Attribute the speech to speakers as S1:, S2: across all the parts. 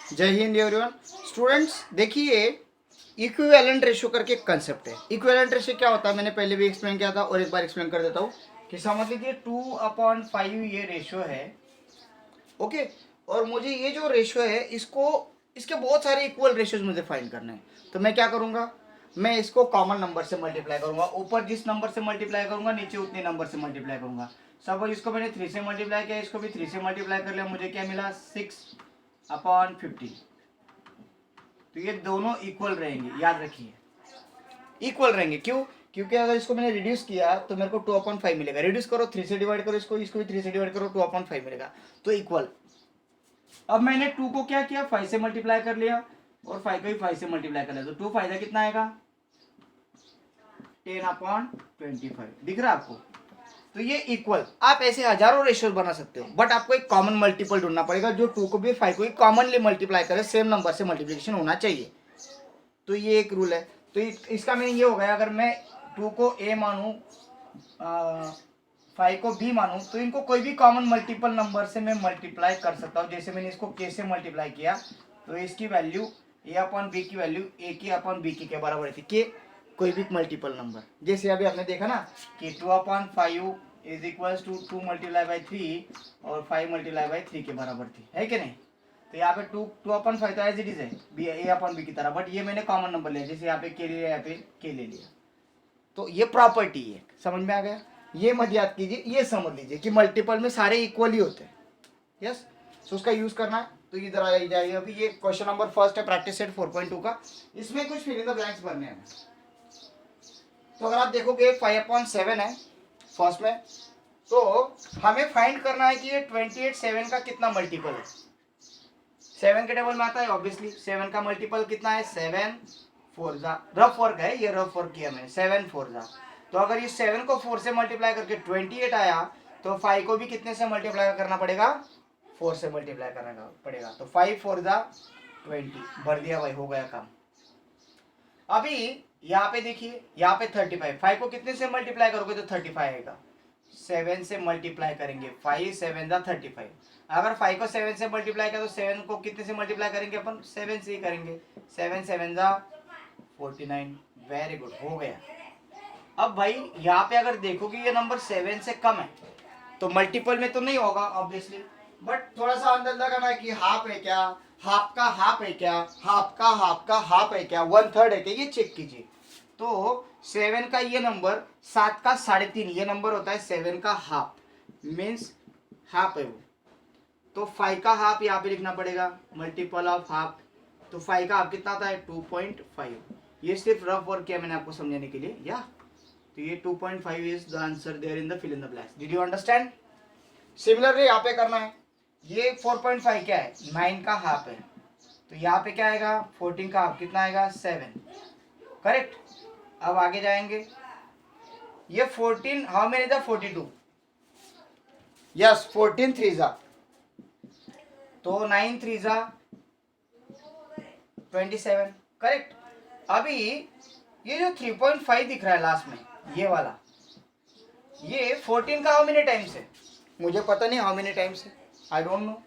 S1: जय Hind everyone. Students देखिए, equivalent ratio करके एक कंसेप्ट है। इक्विवेलेंट रेशियो क्या होता है मैंने पहले भी एक्सप्लेन किया था और एक बार एक्सप्लेन कर देता हूँ कि समझ लीजिए 2/5 ये रेशियो है, ओके। और मुझे ये जो रेशियो है इसके बहुत सारे इक्वल रेशियोज मुझे फाइंड करने हैं। तो मैं क्या करूँगा, मैं इसको कॉमन नंबर से मल्टीप्लाई करूँगा। ऊपर जिस नंबर से मल्टीप्लाई करूँगा नीचे उतने नंबर से मल्टीप्लाई करूँगा। सपोज इसको मैंने 3 से मल्टीप्लाई किया, इसको भी 3 से मल्टीप्लाई कर लिया, मुझे क्या मिला 6/50। तो ये दोनों इक्वल रहेंगे, याद रखिए इक्वल रहेंगे। क्यों? क्योंकि अगर इसको मैंने रिड्यूस किया तो मेरे को 2/5 मिलेगा। रिड्यूस करो 3 से डिवाइड करो, इसको भी 3 से डिवाइड करो, 2/5 मिलेगा, तो इक्वल। अब मैंने 2 को क्या किया, 5 से मल्टीप्लाई कर लिया और 5 को भी 5 से मल्टीप्लाई कर लिया, तो 2 फायदा कितना आएगा 10/25। दिख रहा है आपको? तो ये इक्वल। आप ऐसे हजारों रेशियोज बना सकते हो, बट आपको एक कॉमन मल्टीपल ढूंढना पड़ेगा जो 2 को भी 5 को भी कॉमनली मल्टीप्लाई करे, सेम नंबर से मल्टीप्लिकेशन होना चाहिए। तो ये एक रूल है। तो इसका मीनिंग ये हो गया, अगर मैं 2 को a मानूं, 5 को b मानूं, तो इनको कोई भी कॉमन मल्टीपल नंबर से मैं मल्टीप्लाई कर सकता हूँ। जैसे मैंने इसको k से मल्टीप्लाई किया तो इसकी वैल्यू a/b की वैल्यू a की अपन b की के बराबर थी। k कोई भी मल्टीपल नंबर, जैसे अभी आपने देखा ना कि 2/5 is equal to 2 multiply by 3 और 5 मल्टीप्लाई बाई 3 के बराबर थी, है कि नहीं? तो यहाँ पे 2/5 तो एज इट इज है a/b की तरह, बट ये मैंने कॉमन नंबर लिया, जैसे यहाँ पे k ले लिया, यहाँ पे k ले लिया। तो ये प्रॉपर्टी है, समझ में आ गया? ये मत याद कीजिए, ये समझ लीजिए कि मल्टीपल में सारे इक्वल ही होते हैं। यस, सो उसका यूज करना है। तो इधर आ जाइए। अभी ये क्वेश्चन नंबर फर्स्ट है प्रैक्टिस सेट 4.2 का। इसमें कुछ फिल इन द ब्लैंक्स भरने हैं। तो अगर आप देखोगे 5/7 है फर्स्ट में, तो हमें फाइंड करना है कि ये 28 7 का कितना मल्टीपल है। 7 के टेबल में आता है ऑब्वियसली। 7 का मल्टीपल कितना है 7 4 जा, रफ वर्क है ये, रफ वर्क किया मैंने, 7 4 जा। तो अगर ये 7 को 4 से मल्टीप्लाई करके 28 आया, तो 5 को भी कितने से मल्टीप्लाई करना पड़ेगा 4 से मल्टीप्लाई करना पड़ेगा। तो 5 4 जा 20, भर दिया भाई, हो गया काम। अभी यहाँ पे देखिए, यहाँ पे 35, 5 को कितने से मल्टीप्लाई करोगे तो 35 आएगा। 7 से मल्टीप्लाई करेंगे, 5 7 जा 35। अगर 5 को 7 से मल्टीप्लाई किया तो 7 को कितने से मल्टीप्लाई करेंगे अपन 7 से ही करेंगे। 7 7 जा 49। वेरी गुड, हो गया। अब भाई यहाँ पे अगर देखोगे ये नंबर 7 से कम है, तो मल्टीपल में तो नहीं होगा ऑब्वियसली, बट थोड़ा सा अंदाजा लगाना है कि हाफ है क्या, हाफ का हाफ है क्या, हाफ का हाफ का हाफ है क्या, 1/3 है क्या, ये चेक कीजिए। तो 7 का ये नंबर 7 का 3.5 ये नंबर होता है 7 का हाफ, मीन्स हाफ है वो। तो 5 का हाफ यहाँ पे लिखना पड़ेगा, मल्टीपल ऑफ हाफ। तो 5 का हाफ कितना आता है 2.5। ये सिर्फ रफ वर्क किया मैंने आपको समझाने के लिए, या तो ये 2.5 is the answer there in the fill in the blanks. Did you understand? Similarly यहाँ पे करना है। ये 4.5 क्या है 9 का हाफ है, तो यहाँ पे क्या आएगा 14 का हाफ कितना आएगा 7, करेक्ट। अब आगे जाएंगे, ये 14 हाउ मेनी द 42, यस 14 3 जा, तो 9 3 जा 27, करेक्ट। अभी ये जो 3.5 दिख रहा है लास्ट में, ये वाला, ये 14 का हाउ मेनी टाइम्स है, मुझे पता नहीं हाउ मेनी टाइम्स है, आई डोंट नो,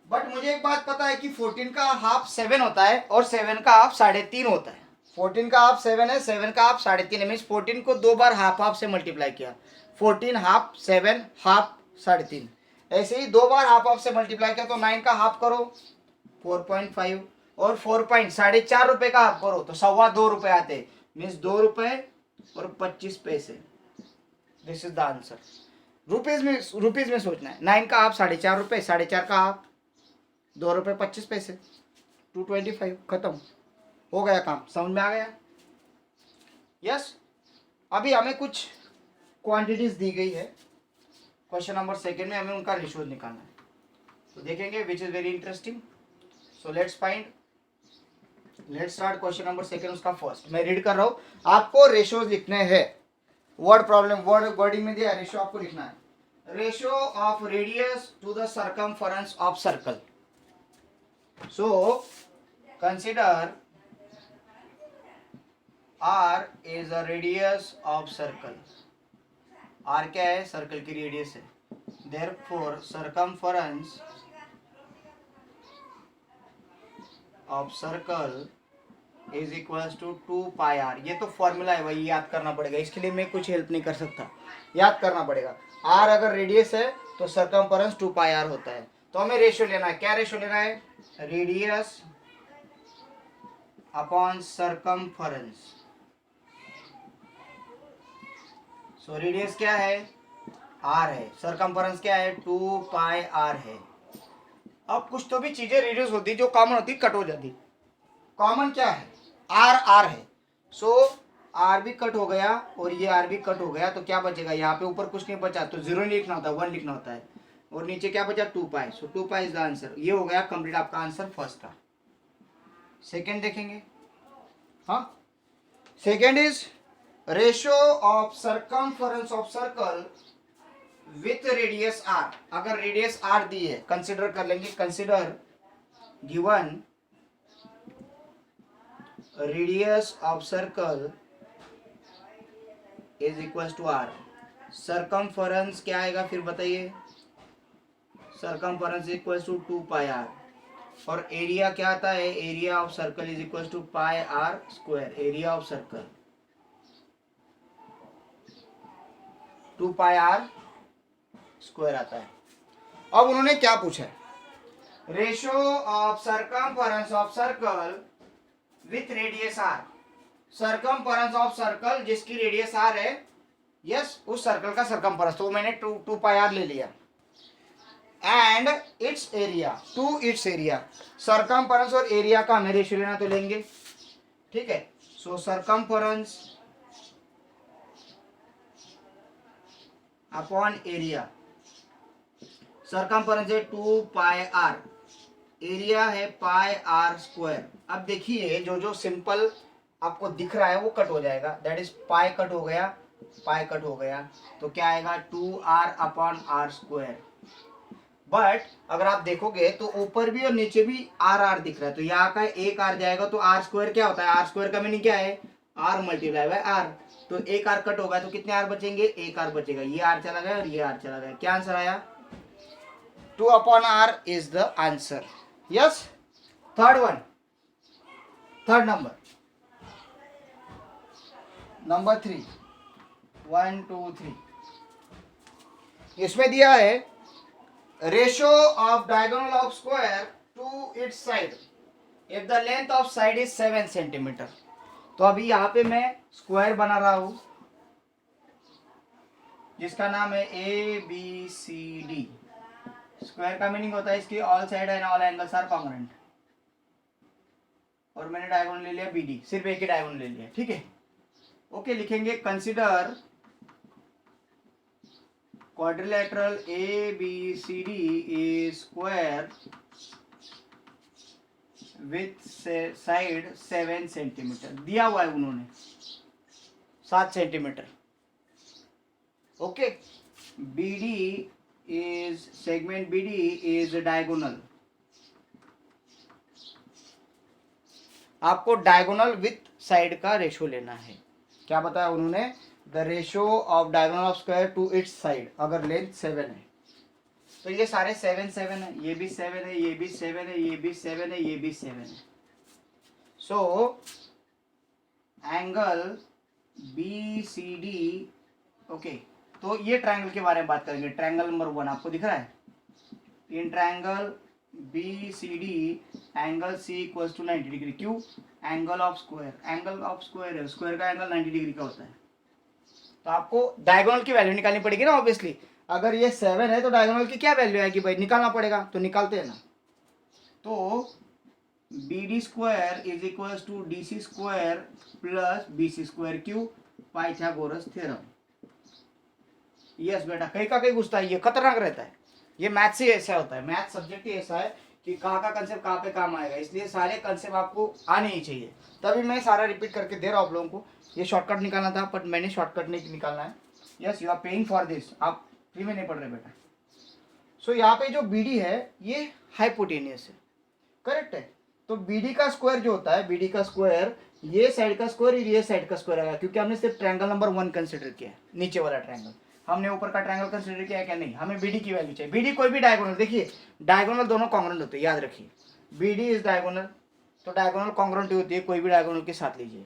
S1: बट मुझे एक बात पता है कि 14 का हाफ 7 होता है और 7 का हाफ 3.5 होता है। 14 का हाफ 7 है, 7 का हाफ 3.5 है, मीन्स 14 को 2 बार हाफ हाफ से मल्टीप्लाई किया, 14 हाफ 7 हाफ 3.5। ऐसे ही 2 बार हाफ हाफ से मल्टीप्लाई किया तो 9 का हाफ करो 4.5 और 4.4 रुपए का हाफ करो तो 2.25 रुपए आते, मीन्स 2 रुपए और 25 पैसे। This is the answer. Rupees में सोचना है। 9 का हाफ 4.5 रुपए, 4.5 का हाफ 2 रुपए 25 पैसे, 225, खत्म, हो गया काम। समझ में आ गया? यस। अभी हमें कुछ क्वांटिटीज दी गई है क्वेश्चन नंबर सेकंड में, हमें उनका रेशियोज निकालना है, तो देखेंगे which is very interesting. So let's start question number second, उसका फर्स्ट मैं रीड कर रहा हूँ, आपको रेशियोज लिखने हैं। वर्ड प्रॉब्लम, वर्डिंग में दिया रेशियो आपको लिखना है। Ratio of radius to the circumference of circle. So consider R is a radius of circle. R क्या है? सर्कल की रेडियस है। Therefore circumference of circle is equals to 2πr। ये तो फॉर्मूला है, वही याद करना पड़ेगा, इसके लिए मैं कुछ हेल्प नहीं कर सकता, याद करना पड़ेगा। r अगर रेडियस है तो सर्कमफेरेंस 2πr होता है। तो हमें रेशियो लेना है, क्या रेशियो लेना है? Radius upon circumference. So radius क्या है? r है, सर्कमफेरेंस क्या है? 2πr है। अब कुछ तो भी चीजें रिड्यूस होती, जो कॉमन होती कट हो जाती। कॉमन क्या है? r है। सो r भी कट हो गया और ये r भी कट हो गया, तो क्या बचेगा? यहाँ पे ऊपर कुछ नहीं बचा, तो 0 नहीं लिखना होता, 1 लिखना होता है। और नीचे क्या बचा? 2π। सो 2π इज द आंसर। ये हो गया कंप्लीट आपका आंसर फर्स्ट का। सेकेंड देखेंगे। हाँ, second is ratio of circumference of circle with radius r। अगर रेडियस r दी है, कंसिडर कर लेंगे, consider given radius of circle is equal to r। Circumference क्या आएगा फिर बताइए? Circumference equal to 2πr। और एरिया क्या आता है? Area of circle is equal to πr square. Area of circle 2πr square आता है। अब उन्होंने क्या पूछा है? Ratio of circumference of circle with radius r। Circumference of circle जिसकी रेडियस r है, यस, उस सर्कल का सर्कमफेरेंस, तो मैंने 2πr ले लिया। And its area, to its area. Circumference और एरिया का हमें रेशियो लेना, तो लेंगे, ठीक है। So circumference upon area. Circumference है 2πr, एरिया है πr स्क्वायर। अब देखिए जो जो सिंपल आपको दिख रहा है वो कट हो जाएगा, दैट इज पाई कट हो गया, पाई कट हो गया, तो क्या आएगा? 2r upon r square. But अगर आप देखोगे तो ऊपर भी और नीचे भी r दिख रहा है, तो यहाँ का एक r जाएगा, तो r स्क्वायर क्या होता है? r स्क्वायर का मीनिंग क्या है? r multiply by r। तो एक r कट होगा तो कितने r बचेंगे? एक r बचेगा। ये r चला गया और ये r चला गया। क्या आंसर आया? 2 upon r is the answer. Yes. Third one, third number, number 3, 1 2 3। इसमें दिया है ratio of diagonal of square to its side if the length of side is 7 centimetre. तो अभी यहाँ पे मैं स्क्वायर बना रहा हूं जिसका नाम है ABCD। स्क्वायर का मीनिंग होता है इसकी all side and all angles are congruent. और मैंने डायगोनल ले लिया BD, सिर्फ एक ही डायगोनल ले लिया, ठीक है। ओके, लिखेंगे consider quadrilateral ABCD is square with side 7 centimetre दिया हुआ है उन्होंने, 7 centimetre. Okay, BD is segment BD is diagonal। आपको डायगोनल विथ साइड का रेशियो लेना है। क्या बताया उन्होंने? The ratio of diagonal of square to its side, अगर लेंथ 7 है तो ये सारे 7 7 है, ये भी 7 है, ये भी 7 है, ये भी 7 है, ये भी 7 है। सो एंगल BCD, ओके, तो ये ट्रायंगल के बारे में बात करेंगे। ट्रायंगल नंबर 1 आपको दिख रहा है? In triangle BCD angle C equals to 90 degree. क्यों? Angle of square, angle of square है, स्क्वायर का एंगल 90 डिग्री का होता है। तो आपको डायगोनल की वैल्यू निकालनी पड़ेगी ना, ऑब्वियसली। अगर ये 7 है तो डायगोनल की क्या वैल्यू आएगी भाई? निकालना पड़ेगा, तो निकालते हैं ना। तो BD square is equals to DC square plus BC square. क्यों? Pythagoras theorem. यस बेटा, कहीं का कहीं घुसता है, ये खतरनाक रहता है। ये मैथ से ऐसा होता है, मैथ सब्जेक्ट ही ऐसा है कि कहाँ का कंसेप्ट कहाँ पे काम आएगा, इसलिए सारे कंसेप्ट आपको आने ही चाहिए। तभी मैं सारा रिपीट करके दे रहा हूँ आप लोगों को। ये शॉर्टकट निकालना था बट मैंने शॉर्टकट नहीं निकालना है। Yes, you are paying for this, आप फ्री में नहीं पढ़ रहे बेटा। सो यहाँ पे जो BD है ये हाइपोटेनियस है, करेक्ट है। तो BD का स्क्वायर जो होता है, BD का स्क्वायर ये साइड का स्क्वायर ये साइड का स्क्वायर आएगा, क्योंकि हमने सिर्फ ट्रायंगल नंबर 1 कंसिडर किया है, नीचे वाला ट्रायंगल। हमने ऊपर का ट्रायंगल कंसिडर किया है क्या? नहीं, हमें BD की वैल्यू चाहिए। BD कोई भी डायगोनल, देखिए डायगोनल दोनों कॉन्ग्रुएंट होते हैं, याद रखिए। BD इज डायगोनल तो डायगोनल कॉन्ग्रुएंट होती है, कोई भी डायगोनल के साथ लीजिए।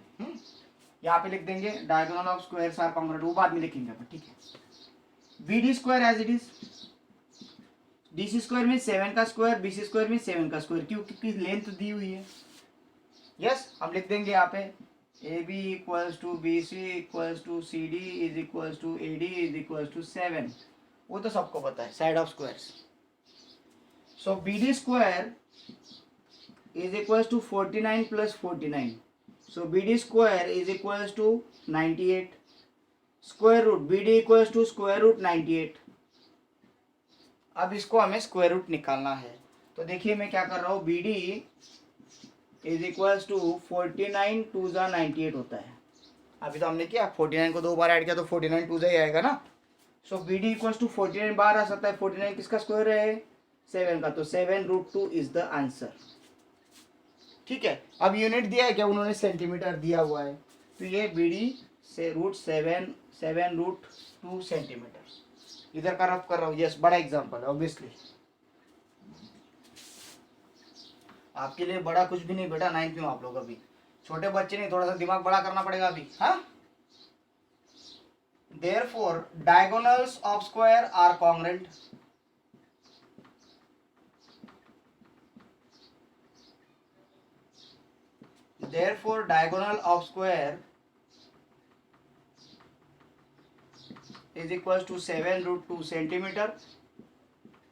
S1: यहाँ पे लिख देंगे diagonal of squares are congruent, वो बाद में लिखेंगे अपन, ठीक है। B D square as it is, D C square में 7 का स्क्वायर, बी सी स्क्वायर में 7 का स्क्वायर, क्योंकि लेंथ दी हुई है। यस, हम लिख देंगे यहाँ पे A B equals to B C equals to C D is equals to A D is equals to 7, वो तो सबको पता है, side of squares. So B D square is equals to 49 plus 49, so BD square is equals to 98, square root BD equals to square root 98। अब इसको हमें square root निकालना है, तो देखिए मैं क्या कर रहा हूँ, BD is equals to 49 2 जा 98 होता है। अभी तो हमने किया 49 को 2 बार ऐड किया तो 49 2 जा ही आएगा ना। सो BD equals to 49 बार आ सकता है, 49 किसका स्क्वायर है, 7 का, तो 7√2 इज द आंसर। ठीक है, अब यूनिट दिया है क्या, उन्होंने सेंटीमीटर दिया हुआ है, तो ये BD से √7√2 सेंटीमीटर। इधर का रफ कर रहा हूँ, यस, बड़ा एग्जांपल है ऑब्वियसली, आपके लिए बड़ा कुछ भी नहीं बेटा, 9th में आप लोग अभी छोटे बच्चे नहीं, थोड़ा सा दिमाग बड़ा करना पड़ेगा अभी। हाँ, therefore diagonals of square are congruent, therefore diagonal of square is equals to 7√2 centimetre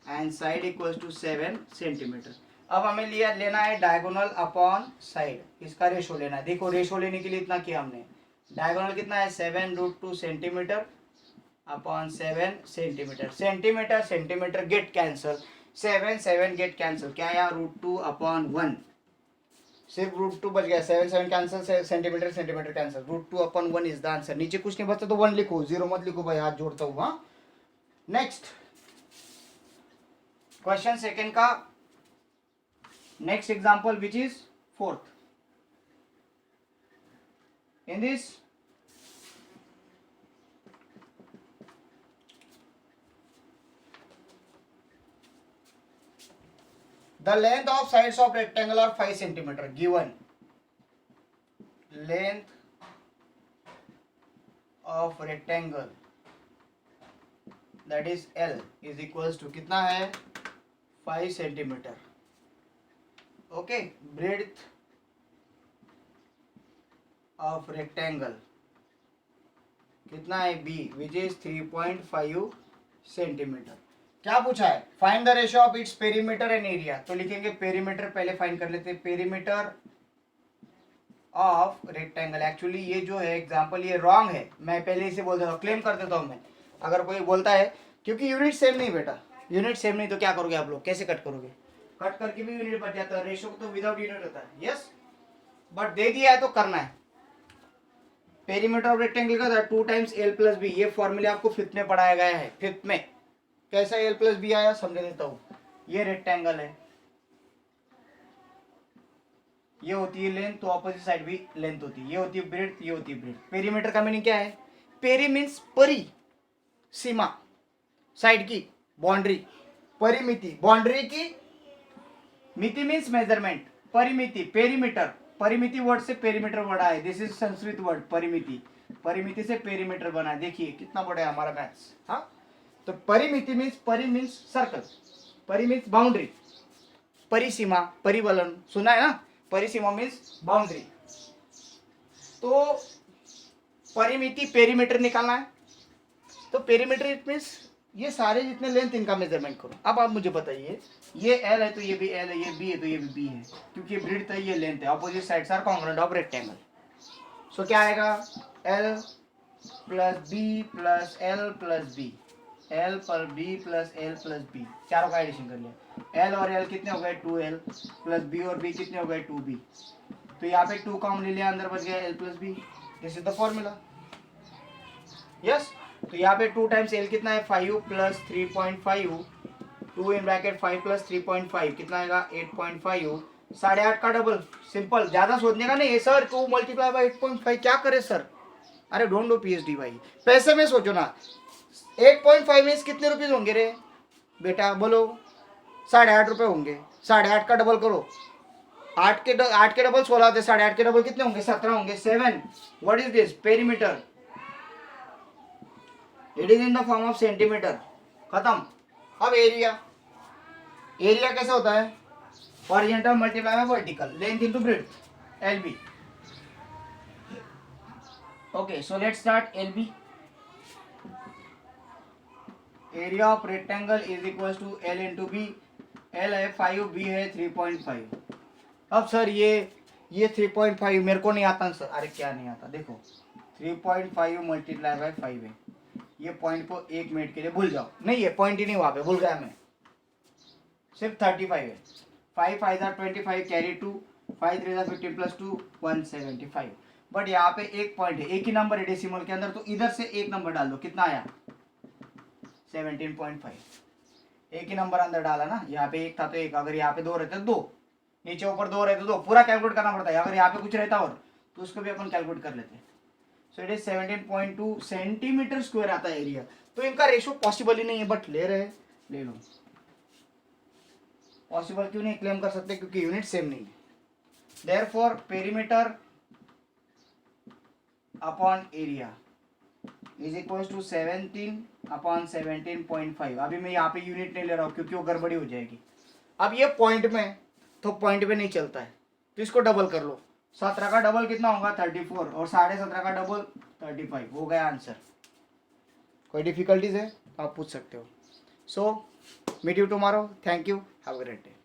S1: and side equals to 7 centimetre. अब हमें लेना है डायगोनल अपॉन साइड, इसका रेशो लेना है। देखो रेशो लेने के लिए इतना किया हमने, डायगोनल कितना है 7√2 centimetre upon 7 centimetre, centimetre centimetre get cancel, 7 get cancel, क्या आया √2 अपॉन 1, सिर्फ √2 बच गया, 7 cancel, centimetre centimetre cancel, √2 upon 1 is the answer. नीचे कुछ नहीं बचता तो 1 लिखो, 0 मत लिखो भाई, हाथ जोड़ता हूँ। हाँ, नेक्स्ट क्वेश्चन सेकंड का next example which is 4th। In this the length of sides of rectangle are 5 centimeter, given length of rectangle that is L is equals to कितना है 5 centimetre, okay. Breadth of rectangle कितना है B which is 3.5 centimetre. क्या पूछा है, find the ratio of its perimeter and area, तो लिखेंगे perimeter पहले फाइंड कर लेते हैं, पेरीमीटर ऑफ रेक्टेंगल। एक्चुअली ये जो है एग्जांपल ये रॉन्ग है, मैं पहले इसे बोल देता हूँ, क्लेम कर देता हूँ मैं, अगर कोई बोलता है, क्योंकि यूनिट सेम नहीं बेटा, यूनिट सेम नहीं तो क्या करोगे आप लोग, कैसे कट करोगे, कट करके भी यूनिट बच जाता है, रेशियो तो विदाउट यूनिट होता है। यस, बट दे दिया है तो करना है। पेरीमीटर ऑफ रेक्टेंगल का 2 टाइम्स L प्लस बी, ये फॉर्मूला आपको 5th में पढ़ाया गया है। 5th में कैसा L प्लस बी आया समझ देता हूं। ये रेक्टेंगल है, ये होती है लेंथ, तो ऑपोजिट साइड भी लेंथ होती है, ये होती है ब्रेड्थ, ये होती है ब्रेड्थ। पेरीमीटर का मीनिंग क्या है, पेरी मीन्स परी, सीमा, साइड की बाउंड्री, परिमिति बाउंड्री की, मिति मीन्स मेजरमेंट, परिमिति पेरीमीटर, परिमिति वर्ड से पेरीमीटर वर्ड आए, दिस इज संस्कृत वर्ड परिमिति, परिमिति से पेरीमीटर बना है। देखिए कितना बड़ा है हमारा मैथ्स। हाँ, तो परिमिति मीन्स, परि मीन्स सर्कल, परि मीन्स बाउंड्री, परिसीमा परिवलन, सुना है ना, परिसीमा मीन्स बाउंड्री। तो परिमिति पेरीमीटर निकालना है, तो पेरीमीटर इट मीन्स ये सारे जितने लेंथ इनका मेजरमेंट करो। अब आप मुझे बताइए, ये L है तो ये भी L है, ये B है तो ये भी B है, क्योंकि ब्रेड्थ है, ये लेंथ है, opposite sides are congruent of rectangle. So क्या आएगा, L plus B plus L plus B, L पर B plus L plus B, चारों का एडिशन कर लिया। L और L कितने हो गए 2L, प्लस B और B कितने हो गए 2B, तो यहाँ पे 2 कॉमन ले लिया, अंदर बच गया L plus B, this is the formula. Yes, तो यहाँ पे 2 टाइम्स L कितना है 5 प्लस 3.5, 2 इन ब्रैकेट 5 प्लस 3.5 कितना आएगा 8.5, 8.5 का डबल। सिंपल, ज्यादा सोचने का नहीं है सर, 2 मल्टीप्लाई बाई 8.5 क्या करे सर, अरे डोंट डू PhD भाई, पैसे में सोचो ना। 8.5 मीन्स कितने रुपीज होंगे रे बेटा, बोलो 8.5 रुपये होंगे, 8.5 का डबल करो 8 के डबल 16 होते, 8.5 के डबल कितने होंगे? 17 होंगे। 7 what is this? Perimeter, it is in the form of centimetre. खत्म। अब एरिया, एरिया कैसे होता है? हॉरिजॉन्टल मल्टीप्लाई में vertical, length into breadth, L B. Okay, so let's start. L B, area of rectangle is equal to L into B. L है 5, B है 3.5। अब sir ये 3.5 मेरे को नहीं आता सर। अरे क्या नहीं आता? देखो 3.5 मल्टीप्लाई बाय 5 है। ये पॉइंट को 1 मिनट के लिए भूल जाओ, नहीं ये पॉइंट ही नहीं, वहां पे भूल गया मैं। सिर्फ 35 है। 5 5 25 कैरी 2, 5 3 15 प्लस 2 175। बट यहाँ पे एक पॉइंट है, एक ही नंबर है डेसिमल के अंदर, तो इधर से एक नंबर डाल दो। कितना आया? 17.5। एक ही नंबर अंदर डाला ना, यहाँ पे एक था तो एक, अगर यहाँ पे 2 रहते तो 2, नीचे ऊपर 2 रहते तो 2, पूरा कैलकुलेट करना पड़ता है। अगर यहाँ पे कुछ रहता और तो उसको भी अपन कैलकुलेट कर लेते। So it is 17.2 centimetre square आता है एरिया। तो इनका रेशियो पॉसिबल ही नहीं है, बट ले रहे, ले लो। पॉसिबल क्यों नहीं क्लेम कर सकते? क्योंकि यूनिट सेम नहीं है। Therefore perimeter upon area is equal to 17 upon 17.5। अभी मैं यहाँ पे यूनिट नहीं ले रहा हूँ क्योंकि वो गड़बड़ी हो जाएगी। अब ये पॉइंट में, तो पॉइंट पे नहीं चलता है, तो इसको डबल कर लो। 17 का डबल कितना होगा? 34, और 17.5 का डबल 35। हो गया आंसर। कोई डिफिकल्टीज है तो आप पूछ सकते हो। So meet you tomorrow. Thank you, have a great day.